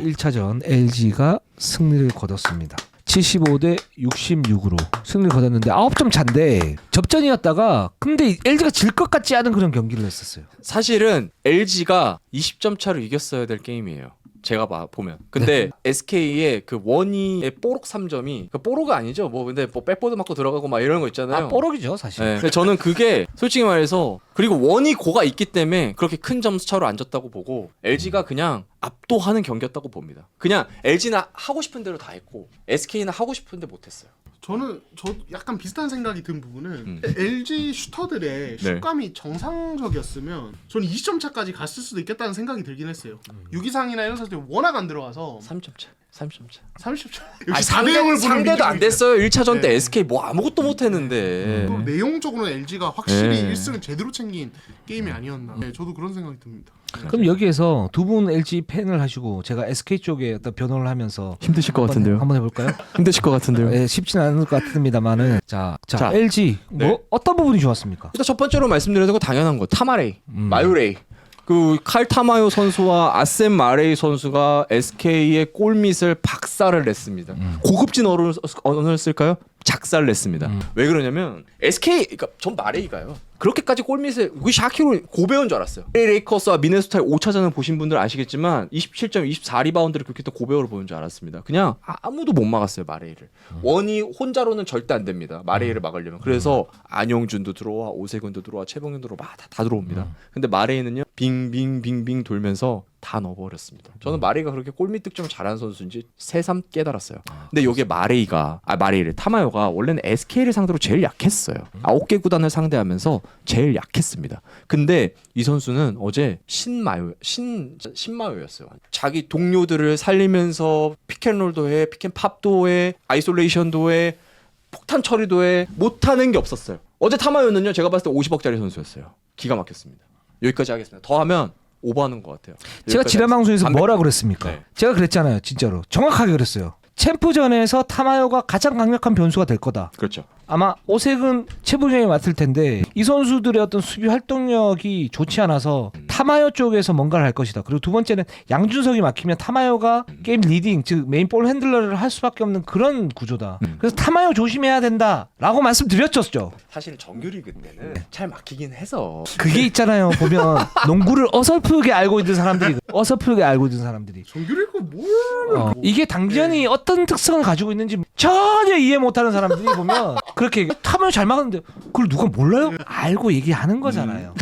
1차전 LG가 승리를 거뒀습니다. 75대 66으로 승리를 거뒀는데 9점 차인데 접전이었다가 근데 LG가 질 것 같지 않은 그런 경기를 했었어요. 사실은 LG가 20점 차로 이겼어야 될 게임이에요. 제가 보면. 근데 SK의 그 원희의 뽀록 3점이 그 뽀록이 아니죠. 뭐 근데 뭐 백보드 맞고 들어가고 막 이런 거 있잖아요. 뽀록이죠 사실. 네. 근데 저는 그게 솔직히 말해서 그리고 원희 고가 있기 때문에 그렇게 큰 점수 차로 안 졌다고 보고 LG가 그냥 압도하는 경기였다고 봅니다. 그냥 LG는 하고 싶은 대로 다 했고 SK는 하고 싶은데 못했어요. 저도 약간 비슷한 생각이 든 부분은 LG 슈터들의 슛감이 정상적이었으면 저는 20점 차까지 갔을 수도 있겠다는 생각이 들긴 했어요. 유기상이나 이런 선수들이 워낙 안 들어가서 3점 차. 30점 차. 30점. 아니, 상대도 안 됐어요. 1차전 때 네. SK 뭐 아무것도 못 했는데. 또 내용적으로는 LG가 확실히 네. 1승을 제대로 챙긴 게임이 아니었나. 네, 저도 그런 생각이 듭니다. 그럼 여기에서 두 분 LG 팬을 하시고 제가 SK 쪽에 어떤 변호를 하면서 힘드실 것 같은데요. 한번 해볼까요? 힘드실 것 같은데요. 네, 쉽지는 않을 것 같습니다만은 자 자, LG 뭐 네. 어떤 부분이 좋았습니까? 일단 첫 번째로 말씀드려야 거 당연한 거 타마레이, 마유레이. 그 칼 타마요 선수와 아셈 마레이 선수가 SK의 골밑을 박살을 냈습니다. 고급진 언어를 쓸까요? 작살 냈습니다. 왜 그러냐면 SK 그러니까 전 마레이가요. 그렇게까지 골밑을 우리 샤키로 고배운 줄 알았어요. 레이커스와 미네소타의 5차전을 보신 분들 아시겠지만 27점 24리바운드를 그렇게 또 고배우로 보는 줄 알았습니다. 그냥 아무도 못 막았어요 마레이를. 원이 혼자로는 절대 안 됩니다. 마레이를 막으려면. 그래서 안용준도 들어와 오세근도 들어와 최봉현도 들어와 다 들어옵니다. 근데 마레이는요 빙빙빙빙 돌면서 다 넣어버렸습니다. 저는 마레이가 그렇게 골밑 득점을 잘하는 선수인지 새삼 깨달았어요. 근데 이게 마레이를 타마요가 원래는 SK를 상대로 제일 약했어요. 9개 구단을 상대하면서 제일 약했습니다. 근데 이 선수는 어제 신마요였어요. 자기 동료들을 살리면서 피켄롤도 해, 피켄팝도 해, 아이솔레이션도 해, 폭탄 처리도 해. 못하는 게 없었어요. 어제 타마요는요 제가 봤을 때 50억짜리 선수였어요. 기가 막혔습니다. 여기까지 하겠습니다. 더 하면 오버하는 것 같아요. 제가 지난 방송에서 뭐라 그랬습니까? 네. 제가 그랬잖아요. 진짜로 정확하게 그랬어요. 챔프전에서 타마요가 가장 강력한 변수가 될 거다. 그렇죠. 아마 오색은 최부정이 맡을 텐데 이 선수들의 어떤 수비 활동력이 좋지 않아서 타마요 쪽에서 뭔가를 할 것이다. 그리고 두 번째는 양준석이 막히면 타마요가 게임 리딩 즉 메인 볼 핸들러를 할 수밖에 없는 그런 구조다. 그래서 타마요 조심해야 된다라고 말씀드렸죠. 사실 정규리그 때는 잘 막히긴 해서 그게 있잖아요. 보면 농구를 어설프게 알고 있는 사람들이 정규리그 뭘? 이게 당연히 어떤 특성을 가지고 있는지 전혀 이해 못하는 사람들이 보면 그렇게 타마요 잘 막았는데 그걸 누가 몰라요? 알고 얘기하는 거잖아요.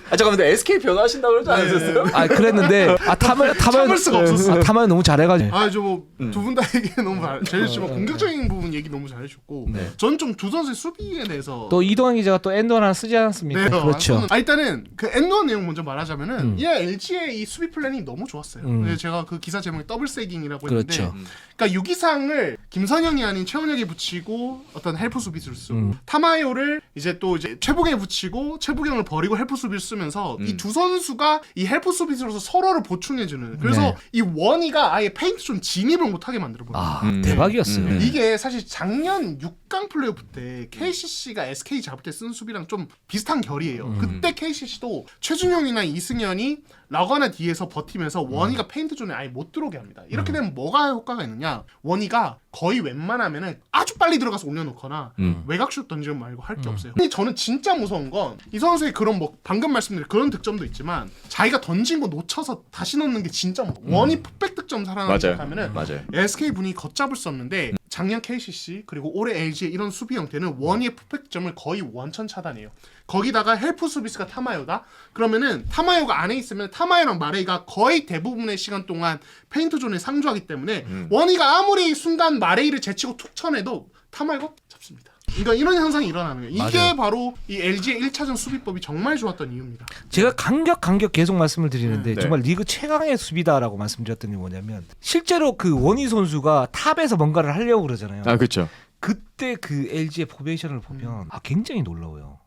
잠깐만 근데 SK 변화하신다고 그러지 않으셨어요? 그랬는데 타마요 참을 수가 없었어요. 타마요 너무 잘해가지고. 두 분 다 얘기 너무 잘해주시고 공격적인 부분 얘기 너무 잘해주셨고 저는 좀 두 선수의 수비에 대해서 또 이동환 기자가 또 엔드원 하나 쓰지 않았습니까? 네, 그렇죠. 일단은 그 엔드원 내용 먼저 말하자면은 LG의 이 수비 플랜이 너무 좋았어요. 그래서 제가 그 기사 제목이 더블 세깅이라고 했는데 그렇죠. 그러니까 유기상을 김선영이 아닌 최원혁이 붙이고 어떤 헬프 수비수를 쓰고 타마요를 이제 최부경에 붙이고 최부경을 버리고 헬프 수비를 쓰면서 이 두 선수가 이 헬프 수비수로서 서로를 보충해주는 그래서 이 원희가 아예 페인트 좀 진입을 못하게 만들어버려요. 대박이었어요. 이게 사실 작년 6강 플레이오프 때 KCC가 SK 잡을 때 쓴 수비랑 좀 비슷한 결이에요. 그때 KCC도 최준용이나 이승현이 라거나 뒤에서 버티면서 원희가 페인트 존에 아예 못 들어오게 합니다. 이렇게 되면 뭐가 효과가 있느냐? 원희가 거의 웬만하면은 아주 빨리 들어가서 올려놓거나 외곽슛 던지는 말고 할 게 없어요. 근데 저는 진짜 무서운 건 이 선수의 그런 뭐 방금 말씀드린 그런 득점도 있지만 자기가 던진 거 놓쳐서 다시 넣는 게 진짜 원희 풋백 득점 살아나면은 SK 분이 걷잡을 수 없는데 작년 KCC 그리고 올해 LG의 이런 수비 형태는 원희의 풋백점을 거의 원천 차단해요. 거기다가 헬프 수비스가 타마요다? 그러면은 타마요가 안에 있으면 타마요랑 마레이가 거의 대부분의 시간 동안 페인트 존에 상주하기 때문에 원희가 아무리 순간 마레이를 제치고 툭 쳐내도 타마요가 잡습니다. 그러니까 이런 현상이 일어나는 거예요. 이게 맞아요. 바로 이 LG의 1차전 수비법이 정말 좋았던 이유입니다. 제가 간격 계속 말씀을 드리는데 네. 정말 리그 최강의 수비다라고 말씀드렸던 게 뭐냐면 실제로 그 원희 선수가 탑에서 뭔가를 하려고 그러잖아요. 그렇죠. 그때 그 LG의 포메이션을 보면 굉장히 놀라워요.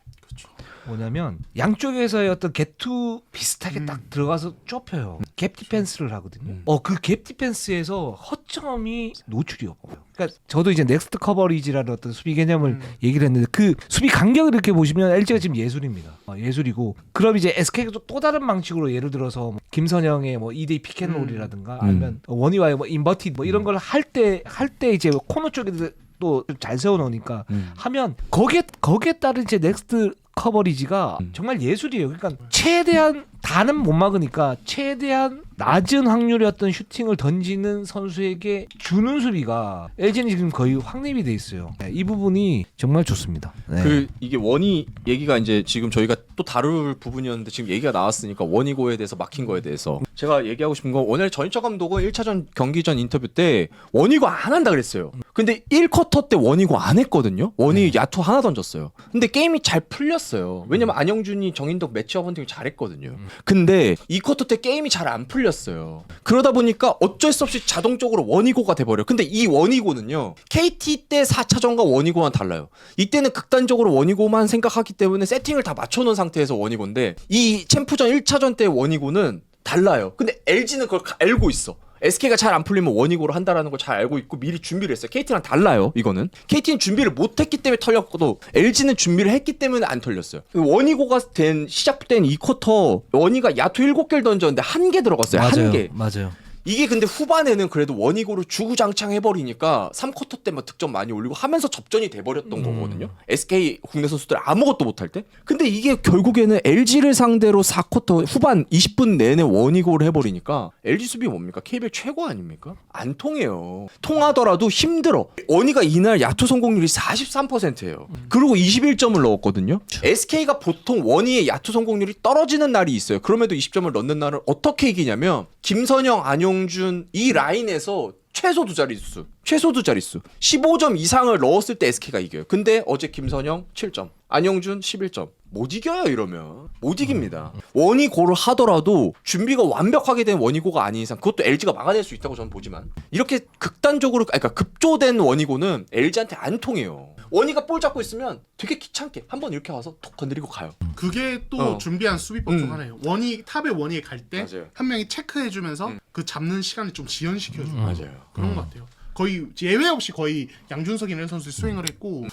뭐냐면 양쪽에서의 어떤 개투 비슷하게 딱 들어가서 좁혀요. 갭 디펜스를 하거든요. 그 갭 디펜스에서 허점이 노출이요. 그러니까 저도 이제 넥스트 커버리지라는 어떤 수비 개념을 얘기를 했는데 그 수비 간격을 이렇게 보시면 LG가 지금 예술입니다. 예술이고 그럼 이제 SK가 또 다른 방식으로 예를 들어서 뭐 김선영의 뭐 2대2 피켓롤이라든가 아니면 원희와의 뭐 인버티드 뭐 이런 걸 할 때 이제 코너 쪽에 또 잘 세워 놓으니까 하면 거기에 따른 이제 넥스트 커버리지가 정말 예술이에요. 그러니까 최대한 다는 못 막으니까 최대한 낮은 확률의 어떤 슈팅을 던지는 선수에게 주는 수비가 LG는 지금 거의 확립이 돼 있어요. 네, 이 부분이 정말 좋습니다. 네. 그 이게 원희 얘기가 이제 지금 저희가 또 다룰 부분이었는데 지금 얘기가 나왔으니까 원희고에 대해서 막힌 거에 대해서 제가 얘기하고 싶은 건 오늘 전희철 감독은 1차전 경기 전 인터뷰 때 원희고 안 한다 그랬어요. 근데 1쿼터 때 원희고 안 했거든요. 원희 야투 하나 던졌어요. 근데 게임이 잘 풀렸어요. 왜냐면 안영준이 정인덕 매치업 헌팅을 잘했거든요. 근데 2쿼터 때 게임이 잘 안 풀렸어요. 그러다 보니까 어쩔 수 없이 자동적으로 원희고가 돼버려요. 근데 이 원희고는요 KT 때 4차전과 원희고만 달라요. 이때는 극단적으로 원희고만 생각하기 때문에 세팅을 다 맞춰놓은 상태에서 원희고인데 이 챔프전 1차전 때 원희고는 달라요. 근데 LG는 그걸 알고 있어. SK가 잘 안 풀리면 원익으로 한다라는 걸 잘 알고 있고 미리 준비를 했어요. KT랑 달라요. 이거는 KT는 준비를 못했기 때문에 털렸고도 LG는 준비를 했기 때문에 안 털렸어요. 원희고가 시작된 2쿼터 원희가 야투 7개를 던졌는데 1개 들어갔어요. 맞아요. 1개. 맞아요. 이게 근데 후반에는 그래도 원익으로 주구장창 해버리니까 3쿼터 때 막 득점 많이 올리고 하면서 접전이 돼버렸던 거거든요. SK 국내 선수들 아무것도 못할 때. 근데 이게 결국에는 LG를 상대로 4쿼터 후반 20분 내내 원익으로 해버리니까 LG 수비 뭡니까? KBL 최고 아닙니까? 안 통해요. 통하더라도 힘들어. 원희가 이날 야투 성공률이 43%예요. 그리고 21점을 넣었거든요. SK가 보통 원희의 야투 성공률이 떨어지는 날이 있어요. 그럼에도 20점을 넣는 날은 어떻게 이기냐면 김선영, 안영준 이 라인에서 최소 두 자릿수 15점 이상을 넣었을 때 SK가 이겨요. 근데 어제 김선영 7점, 안영준 11점. 못 이겨요. 이러면 못 이깁니다. 원희고를 하더라도 준비가 완벽하게 된 원희고가 아닌 이상 그것도 LG가 막아낼 수 있다고 저는 보지만 이렇게 극단적으로 그러니까 급조된 원희고는 LG한테 안 통해요. 원희가 볼 잡고 있으면 되게 귀찮게 한번 이렇게 와서 톡 건드리고 가요. 그게 또 준비한 수비법 중 하나예요. 탑에 원희에 갈 때 한 명이 체크해주면서 그 잡는 시간을 좀 지연시켜줘요. 맞아요. 그런 것 같아요. 거의 예외 없이 거의 양준석이라는 선수를 수행을 했고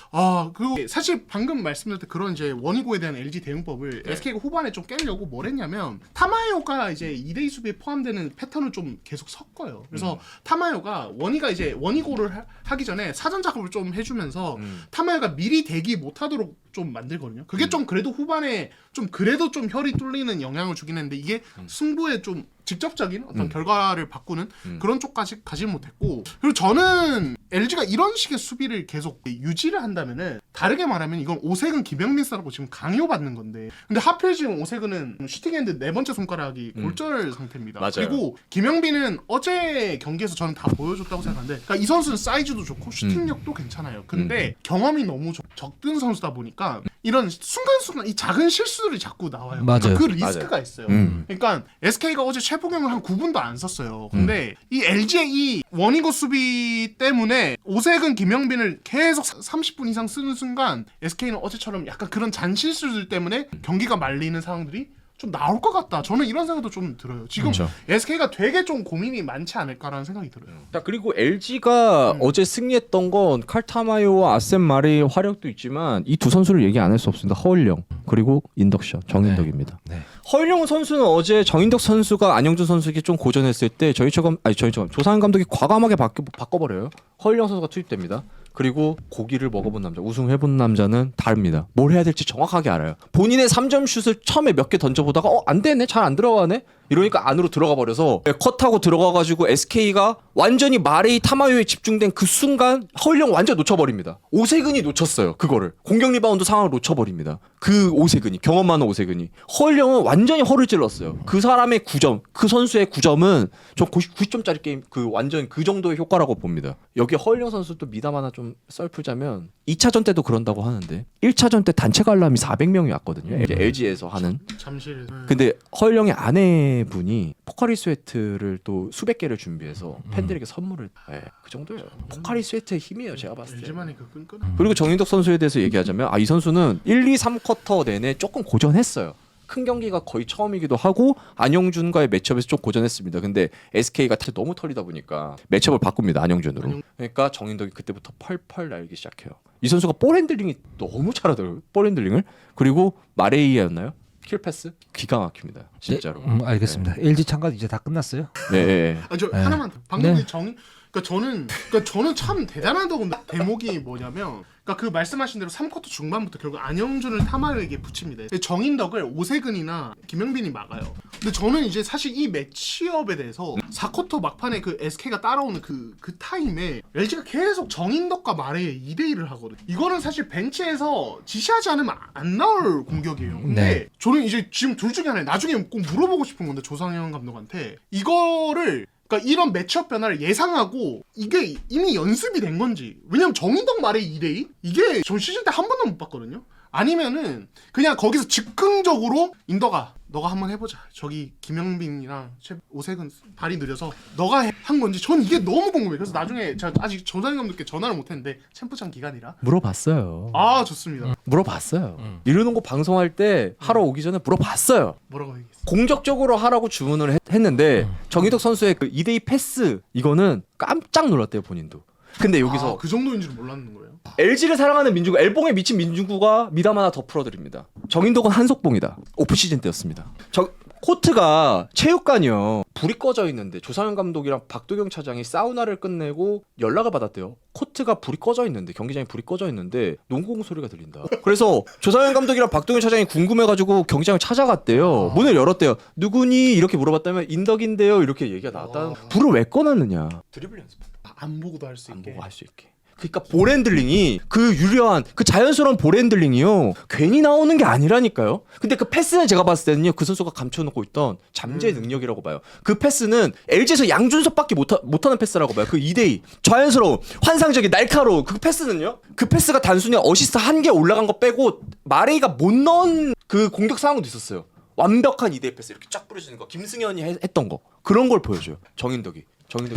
그리고 사실 방금 말씀드렸던 그런 이제 원희고에 대한 LG 대응법을 SK가 후반에 좀 깨려고 뭘 했냐면 타마요가 이제 2대2 수비에 포함되는 패턴을 좀 계속 섞어요. 그래서 타마요가 원희가 이제 원희고를 하기 전에 사전 작업을 좀 해주면서 타마요가 미리 대기 못하도록 좀 만들거든요. 그게 좀 그래도 후반에 좀 그래도 좀 혈이 뚫리는 영향을 주긴 했는데 이게 승부에 좀 직접적인 어떤 결과를 바꾸는 그런 쪽까지 가지 못했고 그리고 저는 LG가 이런 식의 수비를 계속 유지를 한다면은 다르게 말하면 이건 오색은 김영민 사라고 지금 강요받는 건데 근데 하필 지금 오색은 슈팅핸드 4번째 손가락이 골절 상태입니다. 맞아요. 그리고 김영빈은 어제 경기에서 저는 다 보여줬다고 생각하는데 그러니까 이 선수는 사이즈도 좋고 슈팅력도 괜찮아요. 근데 경험이 너무 적은 선수다 보니까 이런 순간순간 이 작은 실수들이 자꾸 나와요. 맞아요. 그 리스크가 있어요. 그러니까 SK가 어제 최보경을 한 9분도 안 썼어요. 근데 이 LG의 이 원희고 수비 때문에 오색은 김영빈을 계속 30분 이상 쓰는 순간 SK는 어제처럼 약간 그런 잔실수들 때문에 경기가 말리는 상황들이 좀 나올 것 같다. 저는 이런 생각도 좀 들어요. 지금 그렇죠. SK가 되게 좀 고민이 많지 않을까라는 생각이 들어요. 자 그리고 LG가 어제 승리했던 건 칼타마요와 아셈 마레의 화력도 있지만 이 두 선수를 얘기 안 할 수 없습니다. 허일영 그리고 인덕션 정인덕입니다. 네. 허일영 선수는 어제 정인덕 선수가 안영준 선수에게 좀 고전했을 때 조상현 감독이 과감하게 바꿔버려요. 허일영 선수가 투입됩니다. 그리고 고기를 먹어본 남자, 우승해본 남자는 다릅니다. 뭘 해야 될지 정확하게 알아요. 본인의 3점 슛을 처음에 몇 개 던져보다가 안 되네, 잘 안 들어가네. 이러니까 안으로 들어가 버려서 컷하고 들어가가지고 SK가 완전히 마레이 타마요에 집중된 그 순간 허일영 완전 놓쳐버립니다. 오세근이 놓쳤어요. 그거를 공격 리바운드 상황을 놓쳐버립니다. 그 오세근이 경험 많은 오세근이 허일영은 완전히 허를 찔렀어요. 그 사람의 9점, 그 선수의 9점은 저 90점짜리 게임 그 완전 그 정도의 효과라고 봅니다. 여기 허일영 선수도 미담 하나 좀 썰풀자면 2차전 때도 그런다고 하는데 1차전 때 단체 관람이 400명이 왔거든요. LG에서 하는. 잠실. 근데 허일영의 아내분이 포카리 스웨트를 또 수백 개를 준비해서 팬들에게 선물을 그 정도예요. 포카리 스웨트의 힘이에요. 제가 봤을 때. LG만의 그 끈끈함. 그리고 정인덕 선수에 대해서 얘기하자면 이 선수는 1, 2, 3쿼터 내내 조금 고전했어요. 큰 경기가 거의 처음이기도 하고 안영준과의 매치업에서 좀 고전했습니다. 근데 SK가 너무 털리다 보니까 매치업을 바꿉니다. 안영준으로. 그러니까 정인덕이 그때부터 펄펄 날기 시작해요. 이 선수가 볼 핸들링이 너무 잘하더라고요. 볼 핸들링을. 그리고 마레이였나요? 킬 패스 기가 막힙니다. 진짜로. 네, 알겠습니다. LG 참가 이제 다 끝났어요. 네. 저 하나만 더. 방금 그러니까 저는 참 대단하다고 본 대목이 뭐냐면 그러니까 그 말씀하신 대로 3쿼터 중반부터 결국 안영준을 타마에게 붙입니다. 정인덕을 오세근이나 김영빈이 막아요. 근데 저는 이제 사실 이 매치업에 대해서 4쿼터 막판에 그 SK가 따라오는 그 타임에 LG가 계속 정인덕과 마레에 2대1을 하거든요. 이거는 사실 벤치에서 지시하지 않으면 안 나올 공격이에요. 근데 네. 저는 이제 지금 둘 중에 하나 나중에 꼭 물어보고 싶은 건데 조상현 감독한테 이거를 그러니까 이런 매치업 변화를 예상하고 이게 이미 연습이 된 건지 왜냐면 정인덕 말의 2대2 이게 전 시즌 때 한 번도 못 봤거든요. 아니면은 그냥 거기서 즉흥적으로 인덕아 너가 한번 해보자. 저기 김영빈이랑 오세근 발이 느려서 너가 한 건지 전 이게 너무 궁금해요. 그래서 나중에 제가 아직 조상현 감독께 전화를 못했는데 챔프전 기간이라 물어봤어요. 아 좋습니다. 물어봤어요. 이러는 거 방송할 때 하러 오기 전에 물어봤어요. 뭐라고 얘기했어? 공격적으로 하라고 주문을 했는데 정인덕 선수의 그 2대2 패스 이거는 깜짝 놀랐대요 본인도. 근데 여기서 그 정도인 줄 몰랐는 거예요. LG를 사랑하는 민중구, 엘봉에 미친 민중구가 미담 하나 더 풀어드립니다. 정인덕은 한속봉이다. 오프시즌 때였습니다. 코트가 체육관이요. 불이 꺼져 있는데 조상현 감독이랑 박도경 차장이 사우나를 끝내고 연락을 받았대요. 코트가 불이 꺼져 있는데 경기장에 불이 꺼져 있는데 농구공 소리가 들린다. 그래서 조상현 감독이랑 박도경 차장이 궁금해가지고 경기장을 찾아갔대요. 문을 열었대요. 누구니? 이렇게 물어봤다면 인덕인데요. 이렇게 얘기가 나왔다. 불을 왜 꺼놨느냐? 드리블 연습. 안 보고도 할 수 안 있게. 보고 할 수 있게. 그러니까 볼 핸들링이 그 유려한 그 자연스러운 볼 핸들링이요 괜히 나오는 게 아니라니까요. 근데 그 패스는 제가 봤을 때는요 그 선수가 감춰놓고 있던 잠재 능력이라고 봐요. 그 패스는 LG에서 양준석밖에 못하는 패스라고 봐요. 그 2대2 자연스러운 환상적인 날카로운 그 패스는요. 그 패스가 단순히 어시스트 한 개 올라간 거 빼고 마레이가 못 넣은 그 공격 상황도 있었어요. 완벽한 2대2 패스 이렇게 쫙 뿌려주는 거 김승현이 했던 거 그런 걸 보여줘요. 정인덕이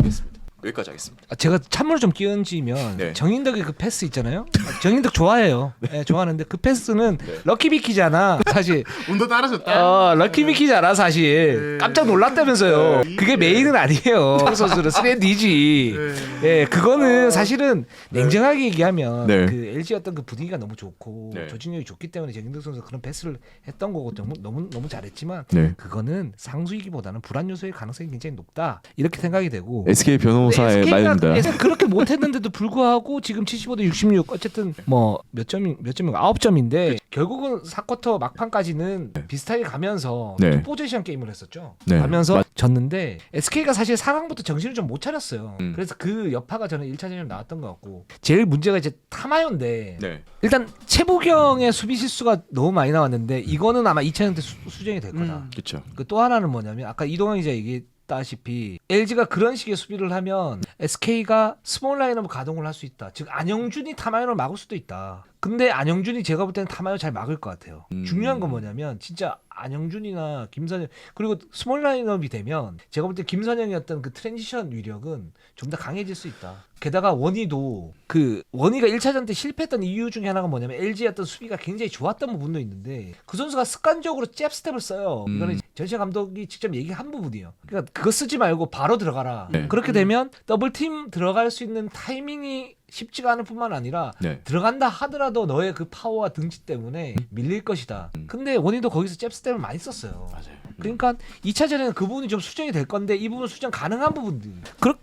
했습니다. 여기까지 하겠습니다. 제가 찬물 좀 끼얹으면 네. 정인덕의 그 패스 있잖아요. 정인덕 좋아해요. 네, 좋아하는데 그 패스는 럭키비키잖아. 사실 운도 따라줬다. 럭키비키잖아 사실. 깜짝 놀랐다면서요. 그게 메인은 아니에요. 선수는 3D지. 예, 그거는 사실은 냉정하게 얘기하면 네. 그 LG 어떤 그 분위기가 너무 좋고 네. 조직력이 좋기 때문에 정인덕 선수가 그런 패스를 했던 거고 너무 잘했지만 네. 그거는 상수이기보다는 불안 요소의 가능성이 굉장히 높다. 이렇게 생각이 되고. SK 변호사의 말입니다. SK가 그렇게 못했는데도 불구하고 지금 75대 66 어쨌든 뭐 몇 점인가 9점인데 결국은 4쿼터 막판까지는 비슷하게 가면서 네. 투 포지션 게임을 했었죠. 네. 가면서 졌는데 SK가 사실 4강부터 정신을 좀 못 차렸어요. 음. 그래서 그 여파가 저는 1차전에 나왔던 것 같고 제일 문제가 이제 타마요인데 네. 일단 최부경의 수비 실수가 너무 많이 나왔는데 이거는 아마 2차전 때 수정이 될 거다. 그렇죠. 그 또 하나는 뭐냐면 아까 이동환 기자 얘기했다시피 LG가 그런 식의 수비를 하면 SK가 스몰 라인업을 가동을 할 수 있다. 즉 안영준이 타마요를 막을 수도 있다. 근데 안영준이 제가 볼 때는 타마요 잘 막을 것 같아요. 중요한 건 뭐냐면 진짜 안영준이나 김선영 그리고 스몰 라인업이 되면 제가 볼 때 김선영의 어떤 그 트랜지션 위력은 좀 더 강해질 수 있다. 게다가 원희가 1차전 때 실패했던 이유 중에 하나가 뭐냐면 LG의 어떤 수비가 굉장히 좋았던 부분도 있는데 그 선수가 습관적으로 잽 스텝을 써요. 이거는 전시현 감독이 직접 얘기한 부분이에요. 그러니까 그거 쓰지 말고 바로 들어가라. 네. 그렇게 되면 더블팀 들어갈 수 있는 타이밍이 쉽지가 않을 뿐만 아니라 네. 들어간다 하더라도 너의 그 파워와 등치 때문에 밀릴 것이다. 근데 원희도 거기서 잽 스텝을 많이 썼어요. 맞아요. 그러니까 2차전에는 그 부분이 좀 수정이 될 건데 이 부분 수정 가능한 부분들.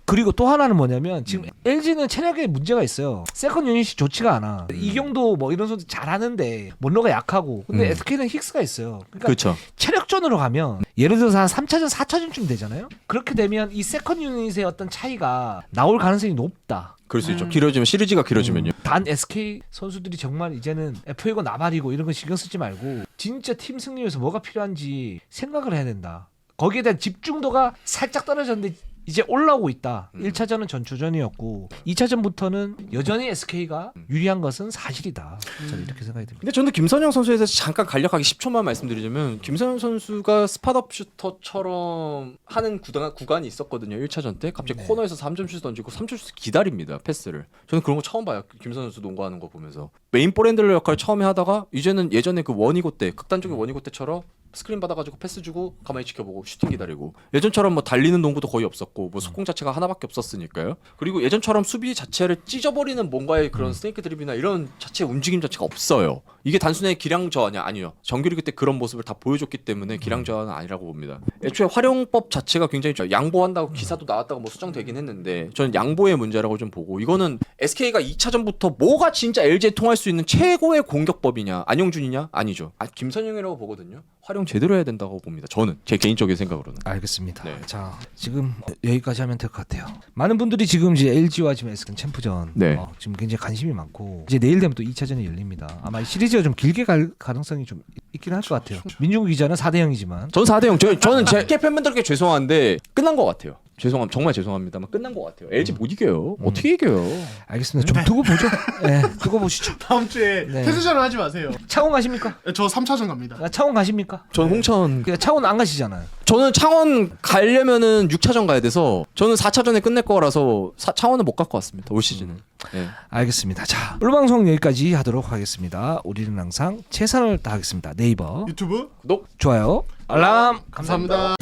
그리고 또 하나는 뭐냐면 지금 LG는 체력에 문제가 있어요. 세컨 유닛이 좋지가 않아. 이경도 뭐 이런 선수 잘하는데 먼로가 약하고. 근데 SK는 힉스가 있어요. 그러니까 그렇죠. 체력전으로 가면 예를 들어서 한 3차전, 4차전쯤 되잖아요. 그렇게 되면 이 세컨 유닛의 어떤 차이가 나올 가능성이 높다. 그럴 수 있죠. 길어지면 시리즈가 길어지면요. 단 SK 선수들이 정말 이제는 F이고 나발이고 이런 거 신경 쓰지 말고 진짜 팀 승리 위해서 뭐가 필요한지 생각을 해야 된다. 거기에 대한 집중도가 살짝 떨어졌는데 이제 올라오고 있다. 1차전은 전초전이었고 2차전부터는 여전히 SK가 유리한 것은 사실이다. 저는 이렇게 생각이 듭니다. 근데 저는 김선영 선수에 대해서 잠깐 간략하게 10초만 말씀드리자면 김선영 선수가 스팟업 슈터처럼 하는 구간이 있었거든요. 1차전 때 갑자기 코너에서 3점 슛 던지고 3점 슛 기다립니다. 패스를. 저는 그런 거 처음 봐요. 김선영 선수 농구하는 거 보면서. 메인 볼핸들러 역할을 처음에 하다가 이제는 예전에 그 원이고 때 극단적인 원이고 때처럼 스크린 받아가지고 패스 주고 가만히 지켜보고 슈팅 기다리고 예전처럼 뭐 달리는 농구도 거의 없었고 뭐 속공 자체가 하나밖에 없었으니까요. 그리고 예전처럼 수비 자체를 찢어버리는 뭔가의 그런 스네이크 드립이나 이런 자체 움직임 자체가 없어요. 이게 단순히 기량 저하냐 아니요. 정규리그 때 그런 모습을 다 보여줬기 때문에 기량 저하는 아니라고 봅니다. 애초에 활용법 자체가 굉장히 양보한다고 기사도 나왔다고 뭐 수정되긴 했는데 저는 양보의 문제라고 좀 보고 이거는 SK가 2차전부터 뭐가 진짜 LG에 통할 수 있는 최고의 공격법이냐 안영준이냐 아니죠. 김선영이라고 보거든요. 활용 제대로 해야 된다고 봅니다. 저는 제 개인적인 생각으로는. 알겠습니다. 네. 자 지금 여기까지 하면 될 것 같아요. 많은 분들이 지금 이제 LG와 지금 SK 챔프전 네. 지금 굉장히 관심이 많고 이제 내일 되면 또 2차전이 열립니다. 아마 이 시리즈가 좀 길게 갈 가능성이 좀 있긴 할 것 같아요. 민중구 기자는 4대0이지만 전 4대0. 저는 제 팬분들께 죄송한데 끝난 것 같아요. 정말 죄송합니다만 끝난 것 같아요. LG 못 이겨요. 어떻게 이겨요? 알겠습니다. 좀 두고 보죠. 네, 두고 보시죠. 다음 주에 네. 테스전을 하지 마세요. 창원 가십니까? 저 3차전 갑니다. 창원 가십니까? 전 홍천. 그러니까 창원 안 가시잖아요. 저는 창원 가려면은 6차전 가야 돼서 저는 4차전에 끝낼 거라서 창원은 못 갈 것 같습니다. 올 시즌은. 네. 알겠습니다. 자, 오늘 방송 여기까지 하도록 하겠습니다. 우리는 항상 최선을 다하겠습니다. 네이버 유튜브 구독. 좋아요 알람 감사합니다.